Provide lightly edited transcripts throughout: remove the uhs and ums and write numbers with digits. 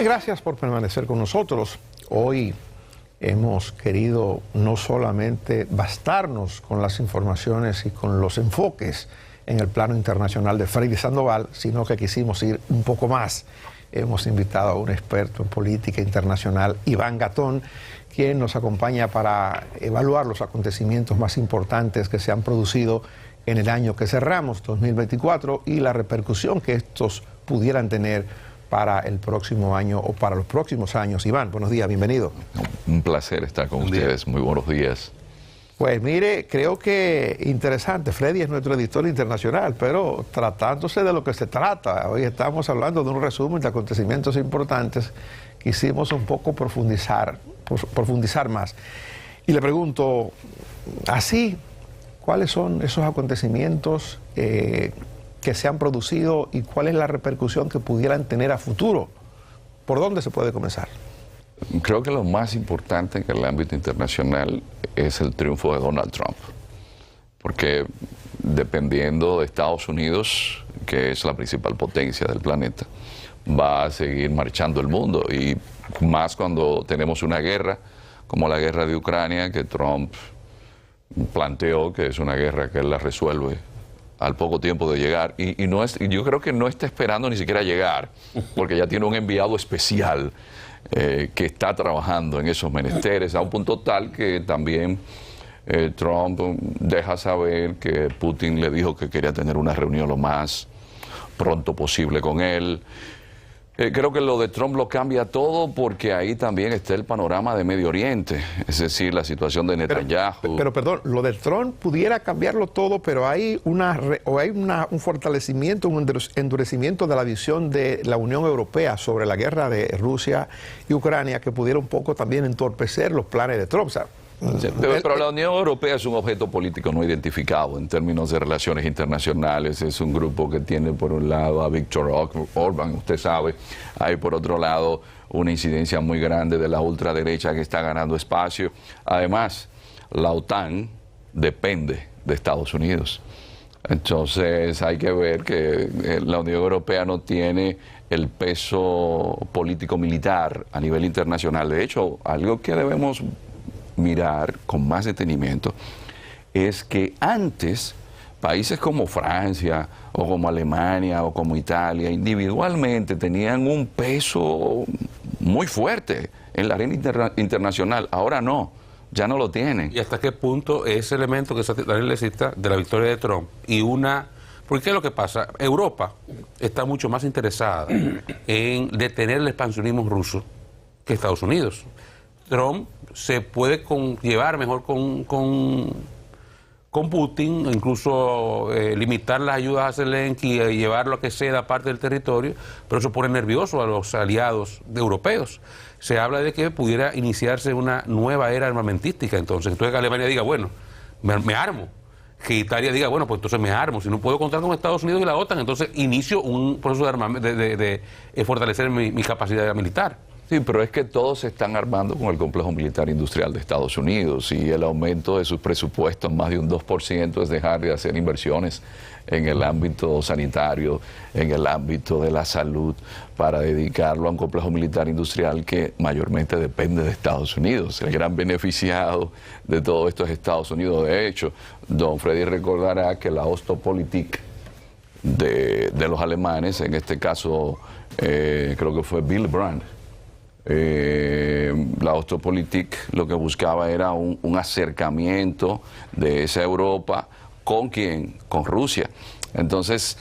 Bien, gracias por permanecer con nosotros. Hoy hemos querido no solamente bastarnos con las informaciones y con los enfoques en el plano internacional de Freddy Sandoval, sino que quisimos ir un poco más. Hemos invitado a un experto en política internacional, Iván Gatón, quien nos acompaña para evaluar los acontecimientos más importantes que se han producido en el año que cerramos, 2024, y la repercusión que estos pudieran tener para el próximo año o para los próximos años. Iván, buenos días, bienvenido. Un placer estar con ustedes, muy buenos días. Pues mire, creo que interesante, Freddy es nuestro editor internacional, pero tratándose de lo que se trata, hoy estamos hablando de un resumen de acontecimientos importantes, quisimos un poco profundizar más. Y le pregunto, así, ¿cuáles son esos acontecimientos que se han producido y cuál es la repercusión que pudieran tener a futuro? ¿Por dónde se puede comenzar? Creo que lo más importante en el ámbito internacional es el triunfo de Donald Trump, porque dependiendo de Estados Unidos, que es la principal potencia del planeta, va a seguir marchando el mundo, y más cuando tenemos una guerra como la guerra de Ucrania, que Trump planteó que es una guerra que él la resuelve al poco tiempo de llegar, y yo creo que no está esperando ni siquiera llegar, porque ya tiene un enviado especial que está trabajando en esos menesteres, a un punto tal que también Trump deja saber que Putin le dijo que quería tener una reunión lo más pronto posible con él. Creo que lo de Trump lo cambia todo, porque ahí también está el panorama de Medio Oriente, es decir, la situación de Netanyahu. Pero perdón, lo de Trump pudiera cambiarlo todo, pero hay un fortalecimiento, un endurecimiento de la visión de la Unión Europea sobre la guerra de Rusia y Ucrania, que pudiera un poco también entorpecer los planes de Trump. Pero la Unión Europea es un objeto político no identificado en términos de relaciones internacionales. Es un grupo que tiene por un lado a Viktor Orbán, usted sabe. Hay por otro lado una incidencia muy grande de la ultraderecha que está ganando espacio. Además, la OTAN depende de Estados Unidos. Entonces hay que ver que la Unión Europea no tiene el peso político-militar a nivel internacional. De hecho, algo que debemos mirar con más detenimiento es que antes países como Francia o como Alemania o como Italia individualmente tenían un peso muy fuerte en la arena internacional. Ahora no, ya no lo tienen. ¿Y hasta qué punto ese elemento que Daniel le cita de la victoria de Trump porque ¿qué es lo que pasa? Europa está mucho más interesada en detener el expansionismo ruso que Estados Unidos. Trump se puede llevar mejor con Putin, incluso limitar las ayudas a Zelensky y llevarlo a que ceda parte del territorio, pero eso pone nervioso a los aliados europeos. Se habla de que pudiera iniciarse una nueva era armamentística, entonces que Alemania diga, bueno, me armo, que Italia diga, bueno, pues entonces me armo, si no puedo contar con Estados Unidos y la OTAN, entonces inicio un proceso de fortalecer mi capacidad militar. Sí, pero es que todos se están armando con el complejo militar industrial de Estados Unidos, y el aumento de sus presupuestos más de un 2% es dejar de hacer inversiones en el ámbito sanitario, en el ámbito de la salud, para dedicarlo a un complejo militar industrial que mayormente depende de Estados Unidos. El gran beneficiado de todo esto es Estados Unidos. De hecho, don Freddy recordará que la Ostpolitik de los alemanes, en este caso creo que fue Willy Brandt, la Ostpolitik lo que buscaba era un acercamiento de esa Europa. ¿Con quién? Con Rusia. Entonces,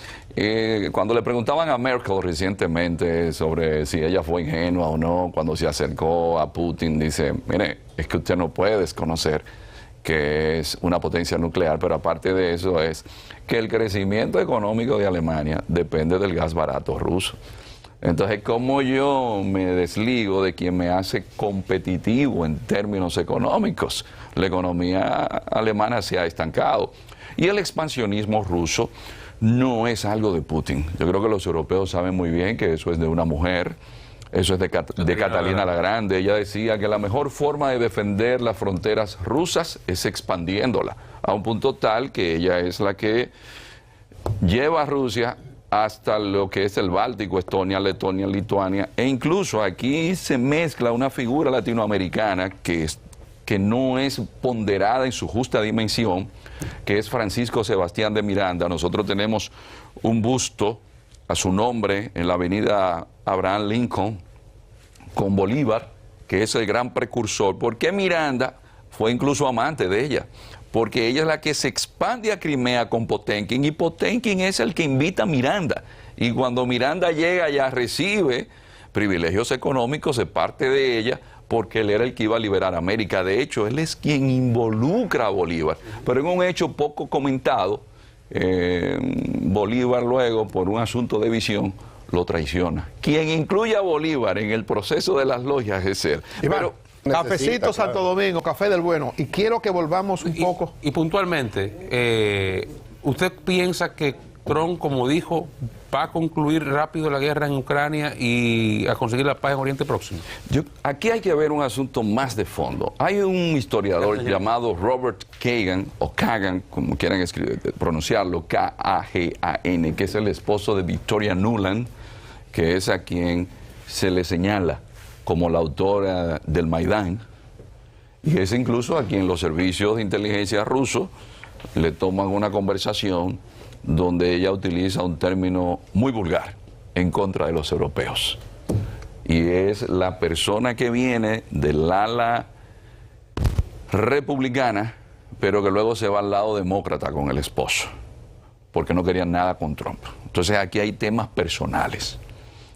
cuando le preguntaban a Merkel recientemente sobre si ella fue ingenua o no cuando se acercó a Putin, dice, mire, es que usted no puede desconocer que es una potencia nuclear, pero aparte de eso es que el crecimiento económico de Alemania depende del gas barato ruso. Entonces, ¿cómo yo me desligo de quien me hace competitivo en términos económicos? La economía alemana se ha estancado. Y el expansionismo ruso no es algo de Putin. Yo creo que los europeos saben muy bien que eso es de una mujer, eso es de Catalina la Grande. Ella decía que la mejor forma de defender las fronteras rusas es expandiéndola, a un punto tal que ella es la que lleva a Rusia hasta lo que es el Báltico, Estonia, Letonia, Lituania, e incluso aquí se mezcla una figura latinoamericana que no es ponderada en su justa dimensión, que es Francisco Sebastián de Miranda. Nosotros tenemos un busto a su nombre en la avenida Abraham Lincoln con Bolívar, que es el gran precursor, porque Miranda fue incluso amante de ella, porque ella es la que se expande a Crimea con Potenkin, y Potenkin es el que invita a Miranda, y cuando Miranda llega ya recibe privilegios económicos de parte de ella, porque él era el que iba a liberar a América. De hecho, él es quien involucra a Bolívar, pero en un hecho poco comentado, Bolívar luego, por un asunto de visión, lo traiciona. Quien incluye a Bolívar en el proceso de las logias es él. Iván, cafecito Santo Domingo, café del bueno. Y quiero que volvamos un poco. Y puntualmente, ¿usted piensa que Trump, como dijo, va a concluir rápido la guerra en Ucrania y a conseguir la paz en Oriente Próximo? Aquí hay que ver un asunto más de fondo. Hay un historiador llamado Robert Kagan, o Kagan, como quieran pronunciarlo, K-A-G-A-N, que es el esposo de Victoria Nuland, que es a quien se le señala como la autora del Maidán, y es incluso a quien los servicios de inteligencia rusos le toman una conversación donde ella utiliza un término muy vulgar en contra de los europeos. Y es la persona que viene del ala republicana, pero que luego se va al lado demócrata con el esposo, porque no querían nada con Trump. Entonces aquí hay temas personales.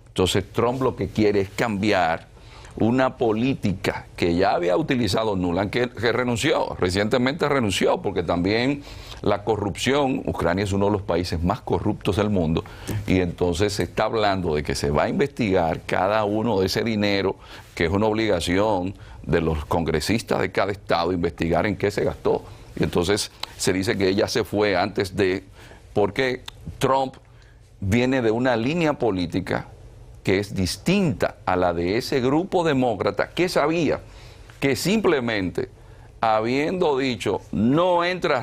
Entonces Trump lo que quiere es cambiar una política que ya había utilizado Nuland, que renunció, recientemente renunció, porque también la corrupción, Ucrania es uno de los países más corruptos del mundo, y entonces se está hablando de que se va a investigar cada uno de ese dinero, que es una obligación de los congresistas de cada estado, investigar en qué se gastó. Y entonces se dice que ella se fue antes de, porque Trump viene de una línea política que es distinta a la de ese grupo demócrata que sabía que simplemente habiendo dicho no entra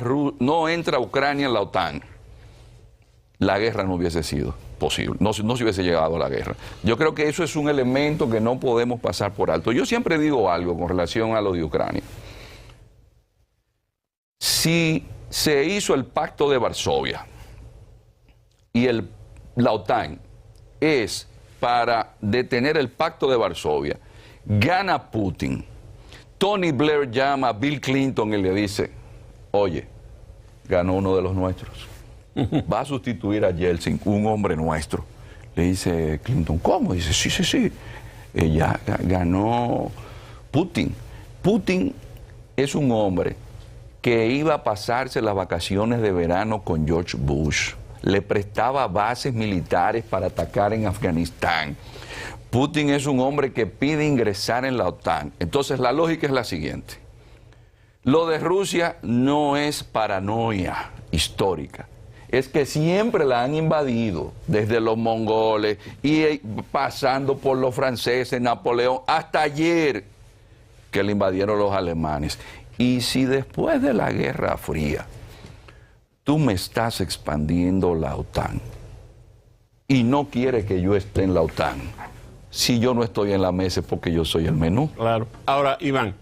Ucrania en la OTAN, la guerra no hubiese sido posible, no se hubiese llegado a la guerra. Yo creo que eso es un elemento que no podemos pasar por alto. Yo siempre digo algo con relación a lo de Ucrania. Si se hizo el Pacto de Varsovia y la OTAN es para detener el Pacto de Varsovia, gana Putin, Tony Blair llama a Bill Clinton y le dice, oye, ganó uno de los nuestros, va a sustituir a Yeltsin, un hombre nuestro. Le dice Clinton, ¿cómo? Dice, sí, ella ganó Putin. Putin es un hombre que iba a pasarse las vacaciones de verano con George Bush. Le prestaba bases militares para atacar en Afganistán. Putin es un hombre que pide ingresar en la OTAN. Entonces la lógica es la siguiente. Lo de Rusia no es paranoia histórica. Es que siempre la han invadido, desde los mongoles y pasando por los franceses, Napoleón, hasta ayer que le invadieron los alemanes. Y si después de la Guerra Fría tú me estás expandiendo la OTAN y no quieres que yo esté en la OTAN, si yo no estoy en la mesa es porque yo soy el menú. Claro. Ahora, Iván,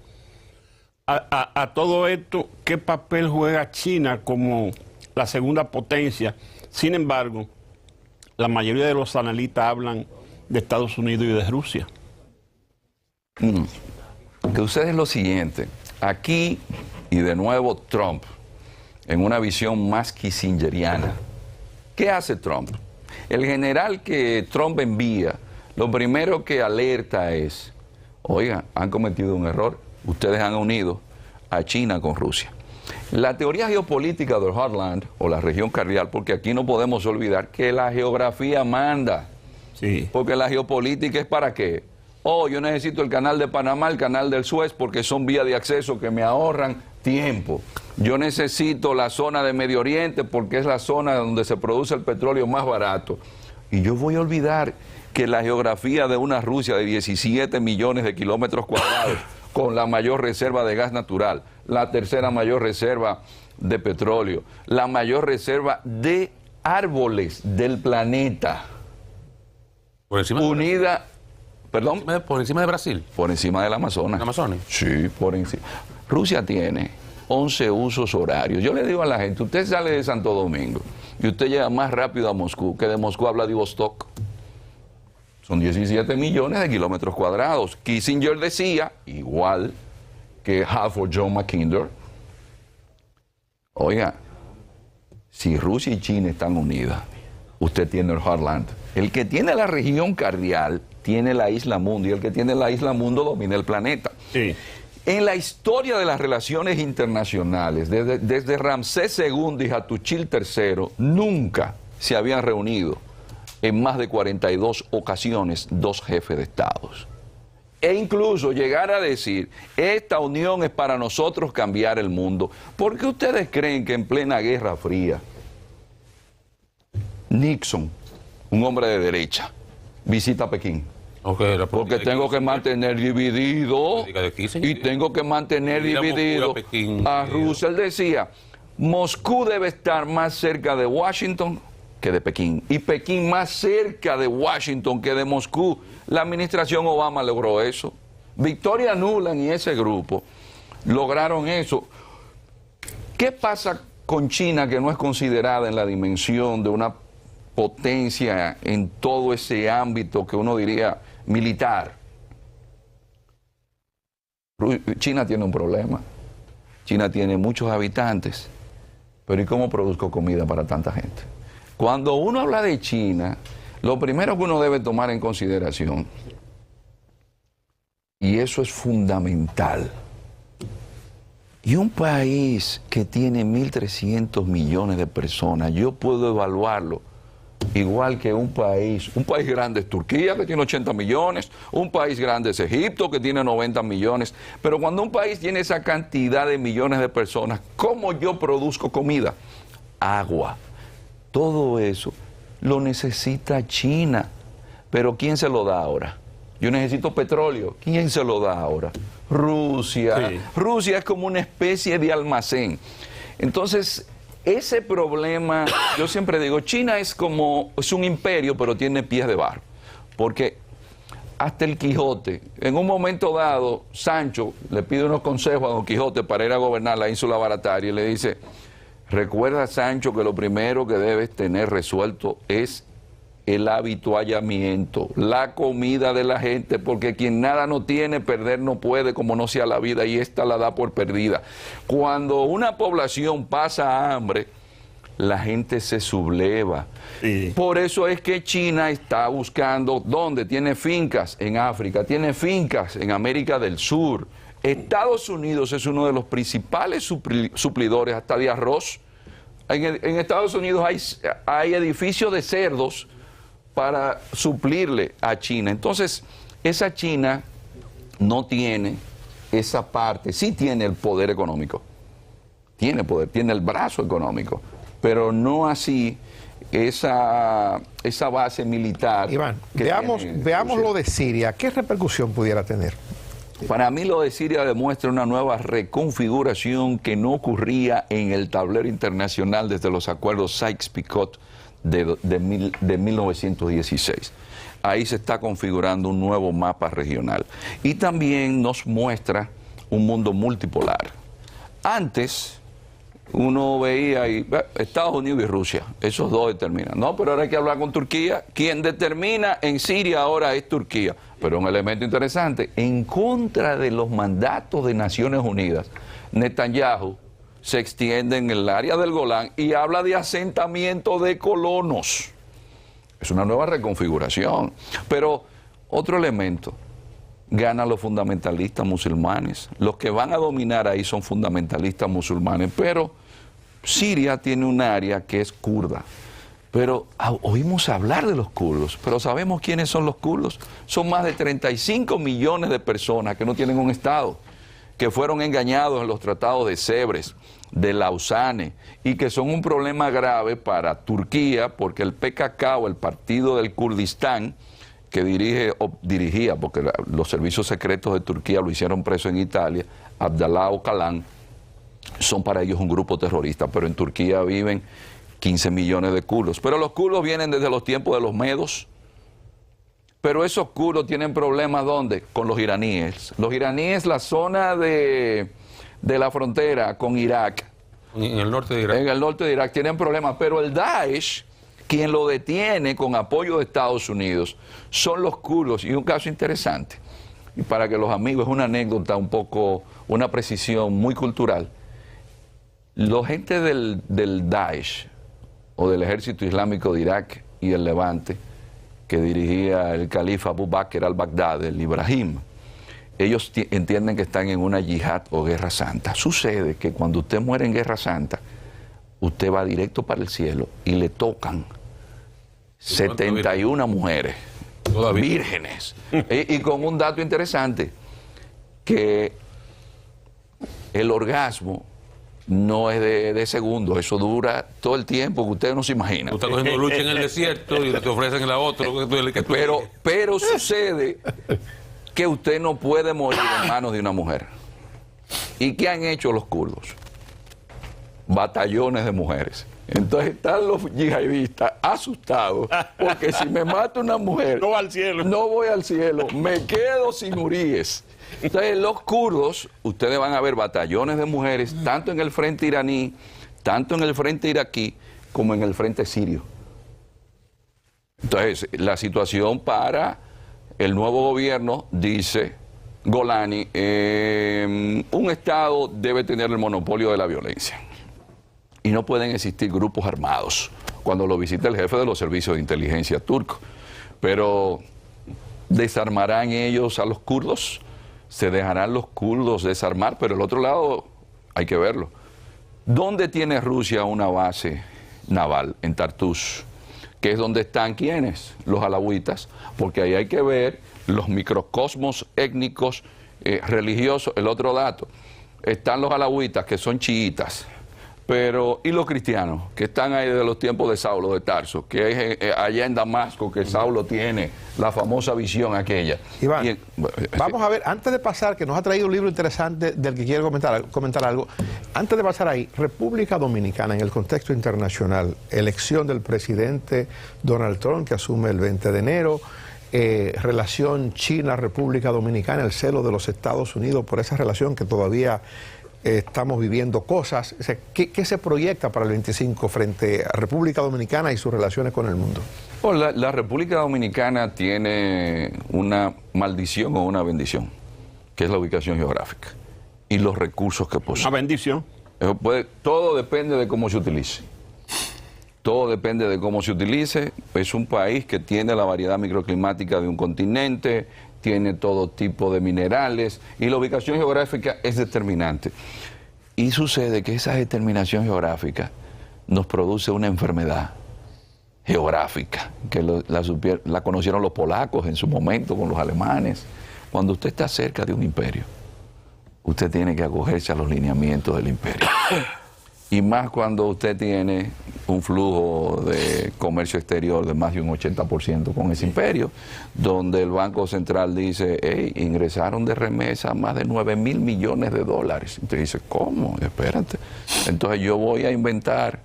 a todo esto, ¿qué papel juega China como la segunda potencia? Sin embargo, la mayoría de los analistas hablan de Estados Unidos y de Rusia. Que sucede es lo siguiente. Aquí, y de nuevo Trump, en una visión más kissingeriana. ¿Qué hace Trump? El general que Trump envía, lo primero que alerta es, oigan, han cometido un error, ustedes han unido a China con Rusia. La teoría geopolítica del Heartland, o la región cardial, porque aquí no podemos olvidar que la geografía manda. Sí. Porque la geopolítica es para qué. Yo necesito el canal de Panamá, el canal del Suez, porque son vías de acceso que me ahorran tiempo. Yo necesito la zona de Medio Oriente porque es la zona donde se produce el petróleo más barato. Y yo voy a olvidar que la geografía de una Rusia de 17 millones de kilómetros cuadrados, con la mayor reserva de gas natural, la tercera mayor reserva de petróleo, la mayor reserva de árboles del planeta. Por encima Unida, perdón, por encima de Brasil. por encima del Amazonas. ¿El Amazonas? Sí, por encima. Rusia tiene 11 usos horarios. Yo le digo a la gente, usted sale de Santo Domingo y usted llega más rápido a Moscú que de Moscú a Vladivostok. Son 17 millones de kilómetros cuadrados. Kissinger decía, igual que Halford John Mackinder, oiga, si Rusia y China están unidas, usted tiene el Heartland. El que tiene la región cardial tiene la isla mundo, y el que tiene la isla mundo domina el planeta. Sí. En la historia de las relaciones internacionales, desde Ramsés II y Hattusil III, nunca se habían reunido en más de 42 ocasiones dos jefes de estados. E incluso llegar a decir, esta unión es para nosotros cambiar el mundo. ¿Por qué ustedes creen que en plena Guerra Fría, Nixon, un hombre de derecha, visita Pekín? Porque tengo que mantener dividido y tengo que mantener dividido a Rusia. Él decía, Moscú debe estar más cerca de Washington que de Pekín, y Pekín más cerca de Washington que de Moscú. La administración Obama logró eso. Victoria Nuland y ese grupo lograron eso. ¿Qué pasa con China, que no es considerada en la dimensión de una potencia en todo ese ámbito que uno diría militar? China tiene un problema. China tiene muchos habitantes, pero ¿y cómo produzco comida para tanta gente? Cuando uno habla de China, lo primero que uno debe tomar en consideración, y eso es fundamental, y un país que tiene 1.300 millones de personas, yo puedo evaluarlo igual que un país grande es Turquía, que tiene 80 millones, un país grande es Egipto, que tiene 90 millones, pero cuando un país tiene esa cantidad de millones de personas, ¿cómo yo produzco comida? Agua. Todo eso lo necesita China, pero ¿quién se lo da ahora? Yo necesito petróleo, ¿quién se lo da ahora? Rusia. Sí. Rusia es como una especie de almacén. Entonces, ese problema, yo siempre digo, China es un imperio, pero tiene pies de barro. Porque hasta el Quijote, en un momento dado, Sancho le pide unos consejos a Don Quijote para ir a gobernar la ínsula Barataria y le dice, recuerda, Sancho, que lo primero que debes tener resuelto es el habituallamiento, la comida de la gente, porque quien nada no tiene, perder no puede, como no sea la vida, y esta la da por perdida. Cuando una población pasa hambre, la gente se subleva. Sí. Por eso es que China está buscando, ¿dónde? Tiene fincas en África, tiene fincas en América del Sur. Estados Unidos es uno de los principales suplidores hasta de arroz. En Estados Unidos hay edificios de cerdos para suplirle a China. Entonces, esa China no tiene esa parte, sí tiene el poder económico, tiene poder, tiene el brazo económico, pero no así esa base militar. Iván, veamos lo de Siria. ¿Qué repercusión pudiera tener? Para mí lo de Siria demuestra una nueva reconfiguración que no ocurría en el tablero internacional desde los acuerdos Sykes-Picot de 1916. Ahí se está configurando un nuevo mapa regional. Y también nos muestra un mundo multipolar. Antes uno veía Estados Unidos y Rusia, esos dos determinan. No, pero ahora hay que hablar con Turquía. Quien determina en Siria ahora es Turquía. Pero un elemento interesante, en contra de los mandatos de Naciones Unidas, Netanyahu se extiende en el área del Golán y habla de asentamiento de colonos. Es una nueva reconfiguración. Pero otro elemento, ganan los fundamentalistas musulmanes. Los que van a dominar ahí son fundamentalistas musulmanes. Pero Siria tiene un área que es kurda. Pero oímos hablar de los kurdos, pero ¿sabemos quiénes son los kurdos? Son más de 35 millones de personas que no tienen un Estado, que fueron engañados en los tratados de Sèvres, de Lausanne, y que son un problema grave para Turquía, porque el PKK, o el Partido del Kurdistán, que dirigía, porque los servicios secretos de Turquía lo hicieron preso en Italia, Abdallah Öcalan, son para ellos un grupo terrorista, pero en Turquía viven 15 millones de kurdos. Pero los kurdos vienen desde los tiempos de los medos. Pero esos kurdos tienen problemas, ¿dónde? Con los iraníes. Los iraníes, la zona de la frontera con Irak. En el norte de Irak. En el norte de Irak tienen problemas. Pero el Daesh, quien lo detiene con apoyo de Estados Unidos, son los kurdos. Y un caso interesante, y para que los amigos, es una anécdota un poco, una precisión muy cultural. La gente del Daesh, o del ejército islámico de Irak y el Levante, que dirigía el califa Abu Bakr al-Baghdad, el Ibrahim, ellos entienden que están en una yihad o guerra santa. Sucede que cuando usted muere en guerra santa, usted va directo para el cielo y le tocan 71 mujeres, vírgenes. Y con un dato interesante, que el orgasmo no es de segundos, eso dura todo el tiempo que usted no se imagina. Tú estás cogiendo lucha en el desierto y te ofrecen la otra. Pero sucede que usted no puede morir en manos de una mujer. ¿Y qué han hecho los kurdos? Batallones de mujeres. Entonces están los yihadistas asustados, porque si me mata una mujer, no va al cielo. No voy al cielo, me quedo sin huríes. Entonces los kurdos, ustedes van a ver batallones de mujeres, tanto en el frente iraní, tanto en el frente iraquí, como en el frente sirio. Entonces, la situación para el nuevo gobierno, dice Golani, un Estado debe tener el monopolio de la violencia. Y no pueden existir grupos armados, cuando lo visita el jefe de los servicios de inteligencia turco. Pero, ¿desarmarán ellos a los kurdos? ¿Se dejarán los kurdos desarmar? Pero el otro lado, hay que verlo. ¿Dónde tiene Rusia una base naval? En Tartus, que es donde están, ¿quiénes? Los alawitas, porque ahí hay que ver los microcosmos étnicos, religiosos. El otro dato, están los alawitas, que son chiitas, pero, y los cristianos, que están ahí desde los tiempos de Saulo de Tarso, que es allá en Damasco, que Saulo tiene la famosa visión aquella. Iván, vamos a ver, antes de pasar, que nos ha traído un libro interesante del que quiero comentar algo, antes de pasar ahí, República Dominicana, en el contexto internacional, elección del presidente Donald Trump, que asume el 20 de enero, relación China-República Dominicana, el celo de los Estados Unidos por esa relación que todavía estamos viviendo cosas. O sea, ¿qué se proyecta para el 25 frente a República Dominicana y sus relaciones con el mundo? Oh, la República Dominicana tiene una maldición o una bendición, que es la ubicación geográfica y los recursos que posee. Una bendición. Todo depende de cómo se utilice. Todo depende de cómo se utilice. Es un país que tiene la variedad microclimática de un continente, tiene todo tipo de minerales y la ubicación geográfica es determinante. Y sucede que esa determinación geográfica nos produce una enfermedad geográfica, que la conocieron los polacos en su momento con los alemanes. Cuando usted está cerca de un imperio, usted tiene que acogerse a los lineamientos del imperio. Y más cuando usted tiene un flujo de comercio exterior de más de un 80% con ese imperio, donde el Banco Central dice, hey, ingresaron de remesa más de 9.000 millones de dólares. Entonces dice, ¿cómo? Espérate. Entonces yo voy a inventar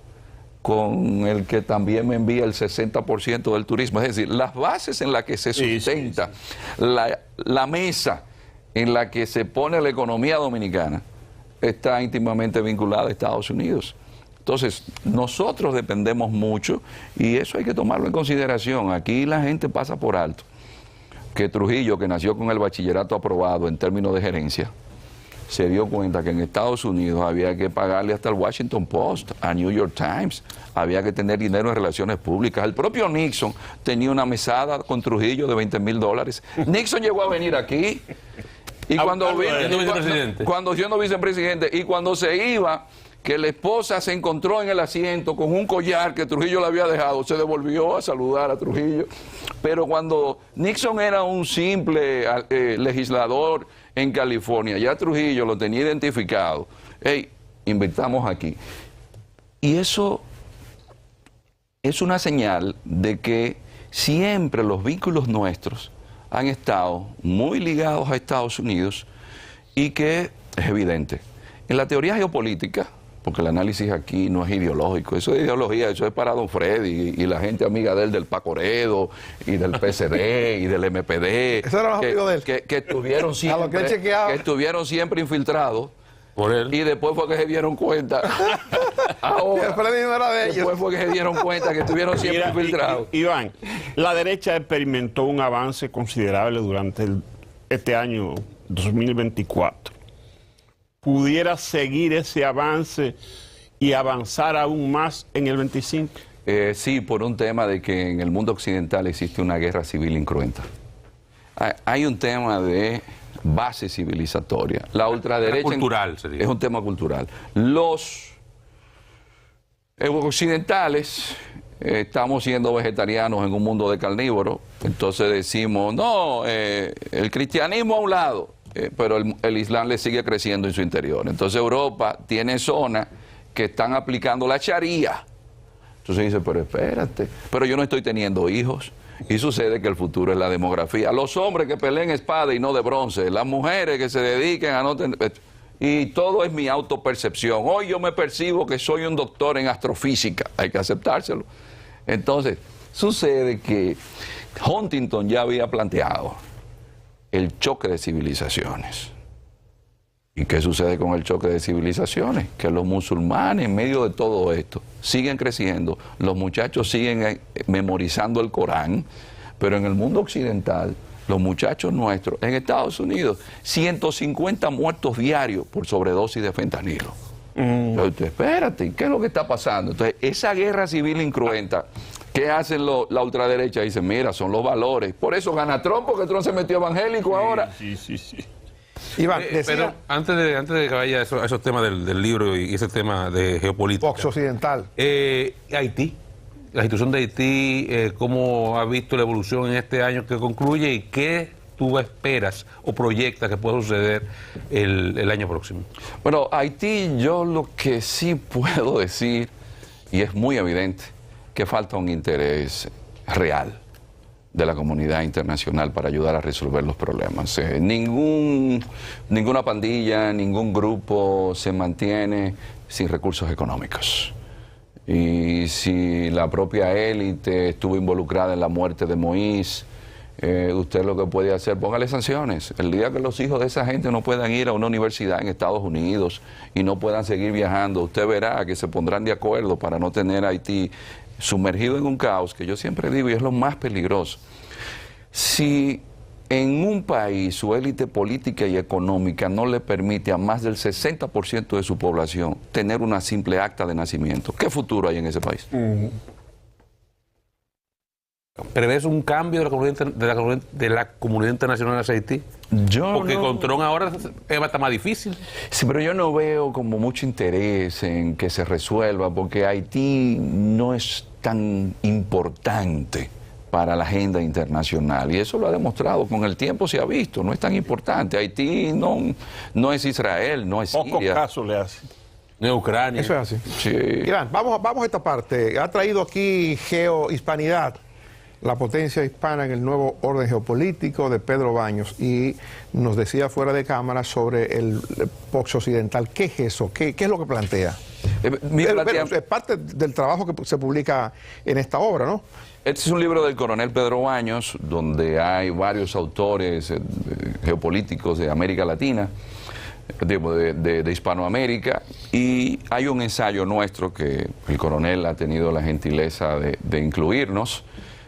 con el que también me envía el 60% del turismo. Es decir, las bases en las que se sustenta la mesa en la que se pone la economía dominicana está íntimamente vinculada a Estados Unidos. Entonces, nosotros dependemos mucho y eso hay que tomarlo en consideración. Aquí la gente pasa por alto que Trujillo, que nació con el bachillerato aprobado en términos de gerencia, se dio cuenta que en Estados Unidos había que pagarle hasta el Washington Post, a New York Times, había que tener dinero en relaciones públicas. El propio Nixon tenía una mesada con Trujillo de $20,000. Nixon llegó a venir aquí y cuando siendo vicepresidente, y cuando se iba, que la esposa se encontró en el asiento con un collar que Trujillo le había dejado, se devolvió a saludar a Trujillo. Pero cuando Nixon era un simple legislador en California, ya Trujillo lo tenía identificado. Hey, invitamos aquí. Y eso es una señal de que siempre los vínculos nuestros han estado muy ligados a Estados Unidos y que es evidente. En la teoría geopolítica, porque el análisis aquí no es ideológico. Eso es ideología, eso es para don Freddy y la gente amiga de él, del Pacoredo y del PCD y del MPD. Eso era los amigos de él. Que estuvieron siempre infiltrados. Por él. Y después fue que se dieron cuenta. Ahora, Freddy no era de ellos. después fue que se dieron cuenta que estuvieron siempre infiltrados. Iván, la derecha experimentó un avance considerable durante este año 2024. ¿Pudiera seguir ese avance y avanzar aún más en el 25? Sí, por un tema de que en el mundo occidental existe una guerra civil incruenta. Hay un tema de base civilizatoria. La ultraderecha cultural, sería. Es un tema cultural. Los occidentales estamos siendo vegetarianos en un mundo de carnívoros, entonces decimos, no, el cristianismo a un lado, pero el Islam le sigue creciendo en su interior. Entonces Europa tiene zonas que están aplicando la Sharia. Entonces dice, pero espérate, pero yo no estoy teniendo hijos. Y sucede que el futuro es la demografía. Los hombres que peleen espada y no de bronce, las mujeres que se dediquen a no tener... Y todo es mi autopercepción. Hoy yo me percibo que soy un doctor en astrofísica, hay que aceptárselo. Entonces, sucede que Huntington ya había planteado el choque de civilizaciones. ¿Y qué sucede con el choque de civilizaciones? Que los musulmanes, en medio de todo esto, siguen creciendo, los muchachos siguen memorizando el Corán, pero en el mundo occidental, los muchachos nuestros, en Estados Unidos, 150 muertos diarios por sobredosis de fentanilo. Entonces, espérate, ¿qué es lo que está pasando? Entonces, esa guerra civil incruenta, ¿qué hacen la ultraderecha? Dicen, mira, son los valores. Por eso gana Trump, porque Trump se metió evangélico ahora. Sí. Iván, Pero antes de que vaya a esos temas del libro y ese tema de geopolítica. Vox Occidental. Haití, la situación de Haití, ¿cómo has visto la evolución en este año que concluye y qué tú esperas o proyectas que pueda suceder el año próximo? Bueno, Haití, yo lo que sí puedo decir, y es muy evidente, que falta un interés real de la comunidad internacional para ayudar a resolver los problemas. Ninguna pandilla, ningún grupo se mantiene sin recursos económicos. Y si la propia élite estuvo involucrada en la muerte de Moïse, usted lo que puede hacer, póngale sanciones. El día que los hijos de esa gente no puedan ir a una universidad en Estados Unidos y no puedan seguir viajando, usted verá que se pondrán de acuerdo para no tener a Haití sumergido en un caos, que yo siempre digo, y es lo más peligroso. Si en un país su élite política y económica no le permite a más del 60% de su población tener una simple acta de nacimiento, ¿qué futuro hay en ese país? ¿Prevés un cambio de la comunidad internacional hacia Haití? Porque con Trump ahora está más difícil. Sí, pero yo no veo como mucho interés en que se resuelva, porque Haití no es tan importante para la agenda internacional, y eso lo ha demostrado, con el tiempo se ha visto, no es tan importante. Haití no es Israel, no es Siria. Pocos casos le hace. De Ucrania. Eso es así. Sí. Iván, vamos a esta parte. Ha traído aquí Geohispanidad, la potencia hispana en el nuevo orden geopolítico, de Pedro Baños, y nos decía fuera de cámara sobre el Vox Occidental. ¿Qué es eso? ¿Qué es lo que plantea? Es parte del trabajo que se publica en esta obra, ¿no? Este es un libro del coronel Pedro Baños, donde hay varios autores geopolíticos de América Latina, de Hispanoamérica, y hay un ensayo nuestro que el coronel ha tenido la gentileza de incluirnos,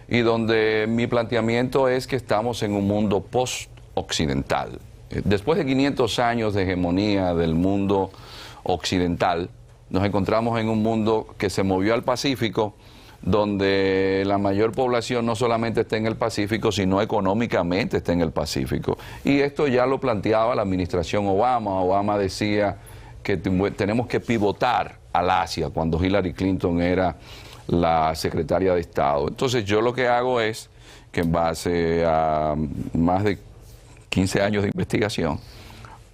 y donde mi planteamiento es que estamos en un mundo post-occidental. Después de 500 años de hegemonía del mundo occidental, nos encontramos en un mundo que se movió al Pacífico, donde la mayor población no solamente está en el Pacífico, sino económicamente está en el Pacífico. Y esto ya lo planteaba la administración Obama. Obama decía que tenemos que pivotar al Asia, cuando Hillary Clinton era la secretaria de Estado. Entonces yo lo que hago es que, en base a más de 15 años de investigación,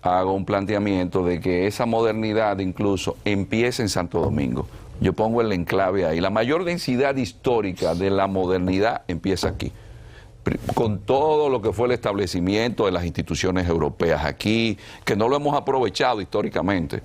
hago un planteamiento de que esa modernidad incluso empieza en Santo Domingo. Yo pongo el enclave ahí. La mayor densidad histórica de la modernidad empieza aquí, con todo lo que fue el establecimiento de las instituciones europeas aquí, que no lo hemos aprovechado históricamente.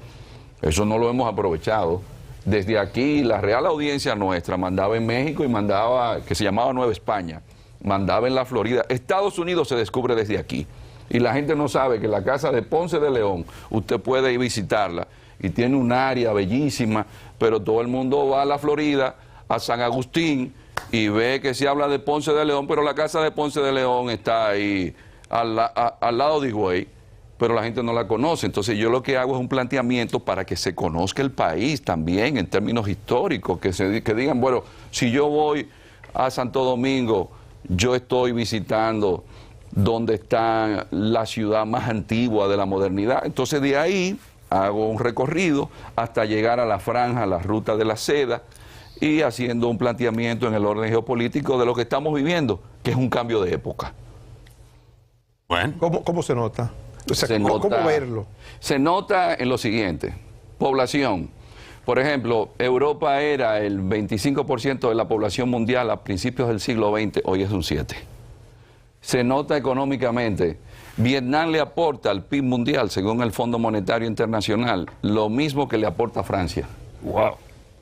Eso no lo hemos aprovechado. Desde aquí, la Real Audiencia nuestra mandaba en México y mandaba, que se llamaba Nueva España, mandaba en la Florida. Estados Unidos se descubre desde aquí. Y la gente no sabe que la casa de Ponce de León, usted puede ir visitarla y tiene un área bellísima, pero todo el mundo va a la Florida, a San Agustín, y ve que se habla de Ponce de León, pero la casa de Ponce de León está ahí al lado de Higüey, pero la gente no la conoce. Entonces yo lo que hago es un planteamiento para que se conozca el país también en términos históricos, que digan, bueno, si yo voy a Santo Domingo, yo estoy visitando donde está la ciudad más antigua de la modernidad. Entonces de ahí hago un recorrido hasta llegar a la franja, a la ruta de la seda, y haciendo un planteamiento en el orden geopolítico de lo que estamos viviendo, que es un cambio de época. Bueno. ¿Cómo se nota? O sea, ¿cómo verlo? Se nota en lo siguiente: población. Por ejemplo, Europa era el 25% de la población mundial a principios del siglo XX, hoy es un 7%. Se nota económicamente. Vietnam le aporta al PIB mundial, según el Fondo Monetario Internacional, lo mismo que le aporta Francia. Wow.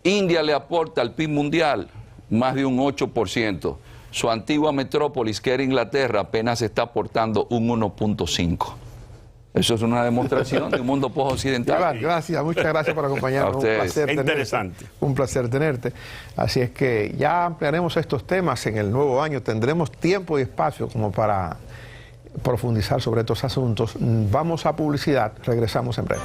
India le aporta al PIB mundial más de un 8%. Su antigua metrópolis, que era Inglaterra, apenas está aportando un 1.5%. Eso es una demostración de un mundo post-occidental. Gracias, muchas gracias por acompañarnos. Un placer interesante. Un placer tenerte. Así es que ya ampliaremos estos temas en el nuevo año. Tendremos tiempo y espacio como para profundizar sobre estos asuntos. Vamos a publicidad. Regresamos en breve.